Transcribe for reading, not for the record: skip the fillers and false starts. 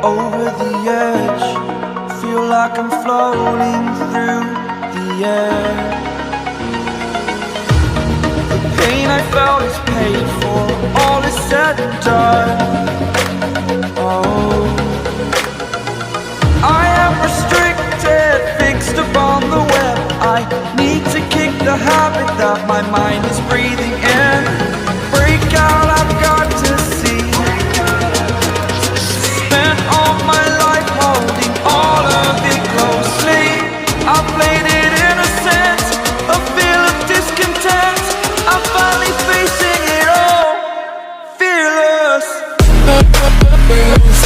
over the edge. Feel like I'm floating through the air. The pain I felt is paid for, all is said and done. Oh, I am restricted, fixed upon the web. I need to kick the habit that my mind is breathing in. Break out, I've got to see. Spent all my life holding all of it closely. I played it innocent, a feel of discontent. I'm finally facing it all, fearless. Fearless.